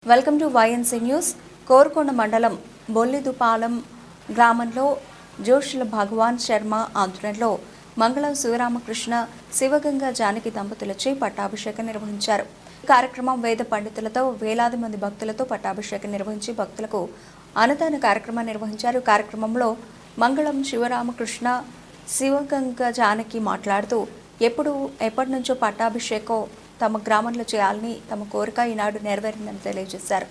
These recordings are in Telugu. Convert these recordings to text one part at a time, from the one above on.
Welcome to YNC news. Korukonda మండలం బొల్లిదుపాలెం గ్రామంలో జోషుల భగవాన్ శర్మ ఆధ్వర్యంలో మంగళం శివరామకృష్ణ శివగంగా జానకి దంపతులచే పట్టాభిషేకం నిర్వహించారు. కార్యక్రమం వేద పండితులతో వేలాది మంది భక్తులతో పట్టాభిషేకం నిర్వహించి భక్తులకు అన్నదాన కార్యక్రమం నిర్వహించారు. కార్యక్రమంలో మంగళం శివరామకృష్ణ శివగంగా జానకి మాట్లాడుతూ ఎప్పటి నుంచో పట్టాభిషేకం తమ గ్రామంలో చేయాలని తమ కోరిక ఈనాడు నెరవేరిందని తెలియజేశారు.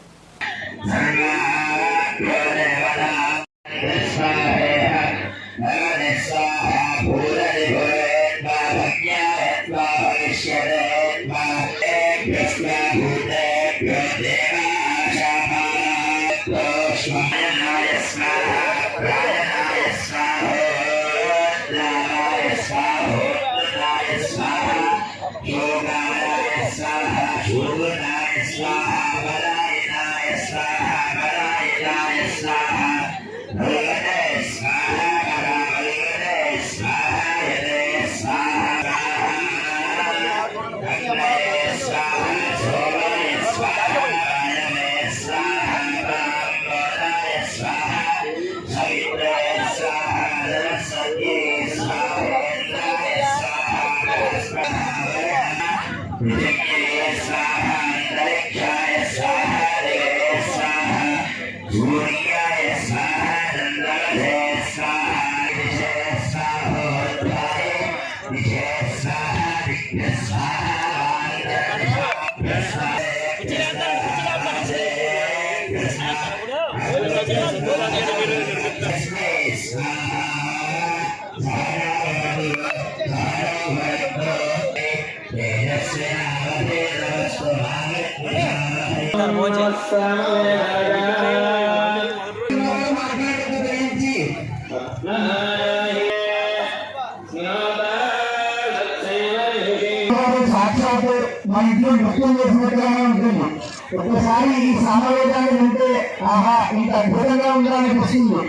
ఒక్కసారి ఈ సామవేదాన్ని వింటే ఆహా ఇంత అద్భుతంగా ఉందని అనిపిస్తుంది.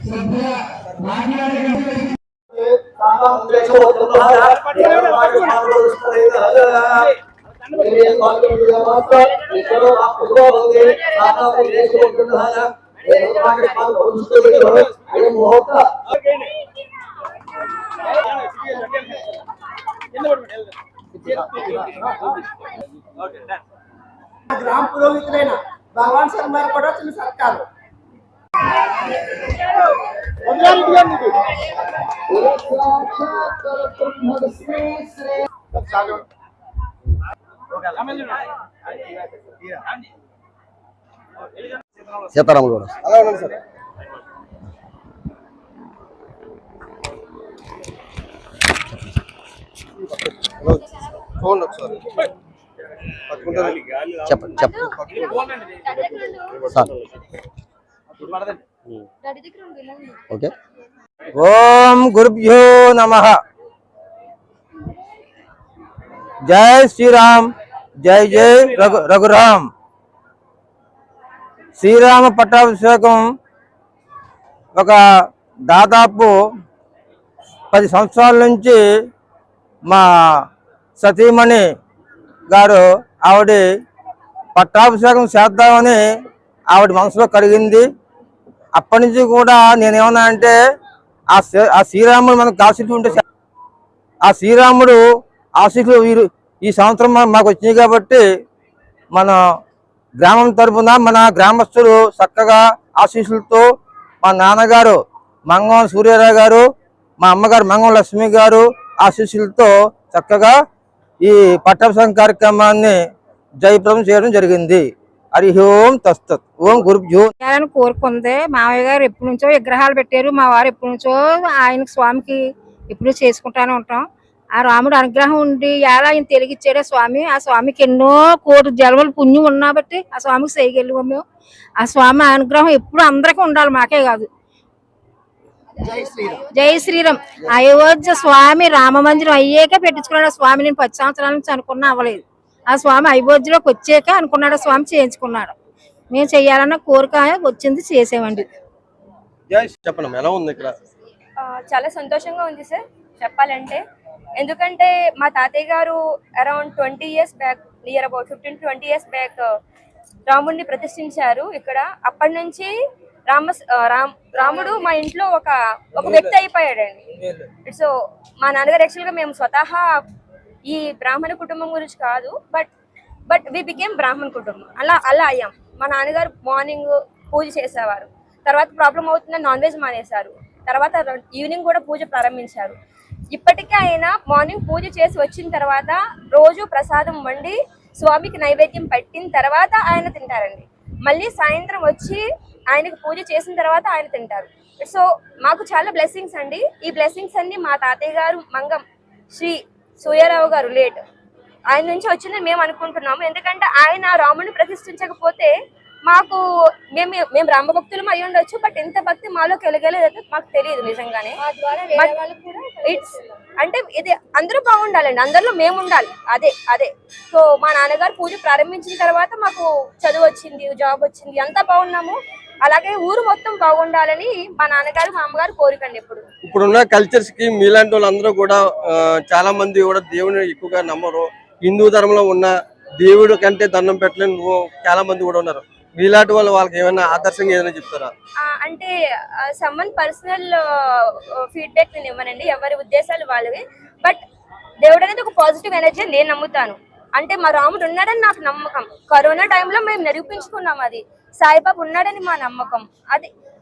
శ్రద్ధగా మాట్లాడే గ్రామ పురోహితులైన భగవాన్ శర్మ కూడా చిన్న సర్కారు సీతారాములు కూడా చెప్పండి సార్. ఓకే. ఓం గురుభ్యో నమః. జై శ్రీరామ్, జై జై రఘురామ్. శ్రీరామ పట్టాభిషేకం ఒక దాదాపు 10 సంవత్సరాల నుంచి మా సతీమణి గారు ఆవిడ పట్టాభిషేకం చేద్దామని ఆవిడ మనసులో కలిగింది. అప్పటి నుంచి కూడా నేనేమన్నా అంటే ఆ శ్రీరాముడు మనకు ఆశీస్సులు ఉంటే ఆ శ్రీరాముడు ఆశీస్సులు ఈ సంవత్సరం మాకు వచ్చినాయి కాబట్టి మన గ్రామం తరఫున మన గ్రామస్తులు చక్కగా ఆశీస్సులతో మా నాన్నగారు మంగం సూర్యారావు గారు, మా అమ్మగారు మంగం లక్ష్మి గారు ఆశీస్సులతో చక్కగా ఈ పట్టాభిషేకం కార్యక్రమాన్ని జయప్రదం చేయడం జరిగింది. హరి ఓం తస్తత్. ఓం గురుభ్యో కోరుకుంది. మామయ్య గారు ఎప్పటి నుంచో విగ్రహాలు పెట్టారు. మా వారు ఎప్పటి నుంచో ఆయన స్వామికి ఎప్పుడు చేసుకుంటానే ఉంటాం. ఆ రాముడు అనుగ్రహం ఉండి ఎలా ఆయన తెలిగిచ్చాడే స్వామి. ఆ స్వామికి ఎన్నో కోటి జన్మల పుణ్యం ఉన్నా బట్టి ఆ స్వామికి చేయగలిగాం మేము. ఆ స్వామి అనుగ్రహం ఎప్పుడు అందరికీ ఉండాలి, మాకే కాదు. జై శ్రీరామ్. అయోధ్య స్వామి రామ మందిరం అయ్యాక పెట్టించుకున్నాడు స్వామి. నేను 10 సంవత్సరాల నుంచి అనుకున్నా అవ్వలేదు. ఆ స్వామి అయోధ్యలోకి వచ్చాక అనుకున్నాడు స్వామి, చేయించుకున్నాడు. మేము చెయ్యాలన్న కోరిక వచ్చింది, చేసామండి. చాలా సంతోషంగా ఉంది సార్ చెప్పాలంటే. ఎందుకంటే మా తాతయ్య గారు around 20 years back near about 15 to 20 years back రాముడిని ప్రతిష్ఠించారు ఇక్కడ. అప్పటి నుంచి రాముడు మా ఇంట్లో ఒక వ్యక్తి అయిపోయాడండి. సో మా నాన్నగారు యాక్చువల్గా మేము స్వతహా ఈ బ్రాహ్మణ కుటుంబం గురించి కాదు, బట్ వి బికేమ్ బ్రాహ్మణ కుటుంబం. అలా అయ్యాం. మా నాన్నగారు మార్నింగ్ పూజ చేసేవారు, తర్వాత ప్రాబ్లం అవుతుందని నాన్ వెజ్ మానేశారు, తర్వాత ఈవినింగ్ కూడా పూజ ప్రారంభించారు. ఇప్పటికీ ఆయన మార్నింగ్ పూజ చేసి వచ్చిన తర్వాత రోజు ప్రసాదం వండి స్వామికి నైవేద్యం పెట్టిన తర్వాత ఆయన తింటారండి. మళ్ళీ సాయంత్రం వచ్చి ఆయనకు పూజ చేసిన తర్వాత ఆయన తింటారు. సో మాకు చాలా బ్లెస్సింగ్స్ అండి. ఈ బ్లెస్సింగ్స్ అన్ని మా తాతయ్య గారు మంగం శ్రీ సూర్యారావు గారు లేట్ ఆయన నుంచి వచ్చిందని మేము అనుకుంటున్నాము. ఎందుకంటే ఆయన రాముడిని ప్రతిష్ఠించకపోతే మాకు మేము రామభక్తులం అయి ఉండొచ్చు, బట్ ఎంత భక్తి మాలో కలిగేది మాకు తెలియదు నిజంగానే. ఇట్స్ అంటే ఇది అందరూ బాగుండాలండి, అందరిలో మేము ఉండాలి. అదే సో మా నాన్నగారు పూజ ప్రారంభించిన తర్వాత మాకు చదువు వచ్చింది, జాబ్ వచ్చింది, అంతా బాగున్నాము. అలాగే ఊరు మొత్తం బాగుండాలని మా నాన్నగారు మా అమ్మగారు కోరికండి. ఇప్పుడున్న కల్చర్స్ కి మీలాంటి వాళ్ళందరూ కూడా చాలా మంది కూడా దేవుని ఎక్కువగా నమ్మరు. హిందూ ధర్మంలో ఉన్న దేవుడు కంటే దండం పెట్టలేని చాలా మంది కూడా ఉన్నారు. మీలాంటి వాళ్ళు వాళ్ళకి ఏమైనా ఆదర్శంగా ఏదైనా చెప్తారా? అంటే సమ్మన్ పర్సనల్ ఫీడ్బ్యాక్ నేను ఇవ్వనండి, ఎవరి ఉద్దేశాలు వాళ్ళవి. బట్ దేవుడు అనేది ఒక పాజిటివ్ ఎనర్జీ నేను నమ్ముతాను. అంటే మా రాముడు ఉన్నాడని నాకు నమ్మకం. కరోనా టైంలో మేము నిరూపించుకున్నాం అది. సాయిబాబా ఉన్నాడని మా నమ్మకం.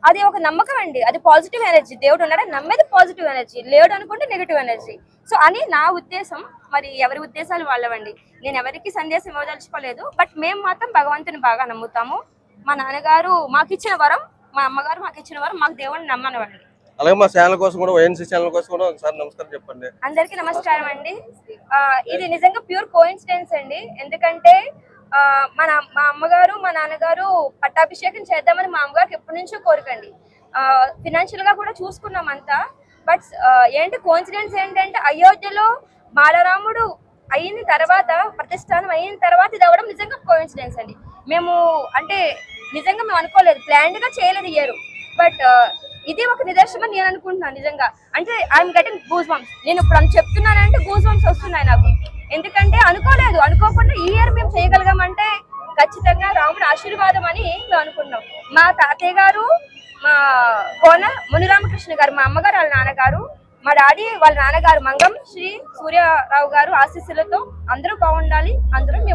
అది ఒక నమ్మకం అండి, అది పాజిటివ్ ఎనర్జీ. దేవుడు ఉన్నాడని నమ్మేది పాజిటివ్ ఎనర్జీ, లేడు అనుకుంటే నెగిటివ్ ఎనర్జీ. సో అని నా ఉద్దేశం. మరి ఎవరి ఉద్దేశాలు వాళ్ళవండి. నేను ఎవరికి సందేశం ఇవ్వదలుచుకోలేదు, బట్ మేము మాత్రం భగవంతుని బాగా నమ్ముతాము. మా నాన్నగారు మాకు ఇచ్చిన వరం, మా అమ్మగారు మాకు ఇచ్చిన వరం, మాకు దేవుడిని నమ్మనివ్వండి. అలాగే మా ఛానల్ కోసం కూడా, వైఎన్సీ ఛానల్ కోసం కూడా ఒకసారి నమస్కారం చెప్పండి. అందరికీ నమస్కారం అండి. ఇది నిజంగా ప్యూర్ కోఇన్సిడెన్స్ అండి. ఎందుకంటే మా అమ్మగారు మా నాన్నగారు పట్టాభిషేకం చేద్దామని మా అమ్మగారికి ఎప్పటి నుంచో కోరికండి. ఫినాన్షియల్ గా కూడా చూసుకున్నాం అంతా. బట్ ఏంటి కోఇన్సిడెన్స్ ఏంటంటే అయోధ్యలో బాలరాముడు అయిన తర్వాత, ప్రతిష్టానం అయిన తర్వాత ఇది అవ్వడం నిజంగా కోఇన్సిడెన్స్ అండి. మేము అంటే నిజంగా మేము అనుకోలేదు, ప్లాన్డ్ గా చేయలేదు ఇయర్. బట్ ఇది ఒక నిదర్శనం నేను అనుకుంటున్నాను నిజంగా. అంటే ఐఎమ్ గెటింగ్ గూస్ బంప్స్. నేను ఇప్పుడు చెప్తున్నానంటే గూస్ బంప్స్ వస్తున్నాయి నాకు. ఎందుకంటే అనుకోకుండా ఈ ఇయర్ మేము చేయగలిగామంటే ఖచ్చితంగా రాముడి ఆశీర్వాదం అని మేము అనుకున్నాం. మా తాతయ్య గారు, మా కోన మునిరామకృష్ణ గారు, మా అమ్మగారు వాళ్ళ నాన్నగారు, మా డాడీ వాళ్ళ నాన్నగారు మంగం శ్రీ సూర్యారావు గారు ఆశీస్సులతో అందరూ బాగుండాలి. అందరూ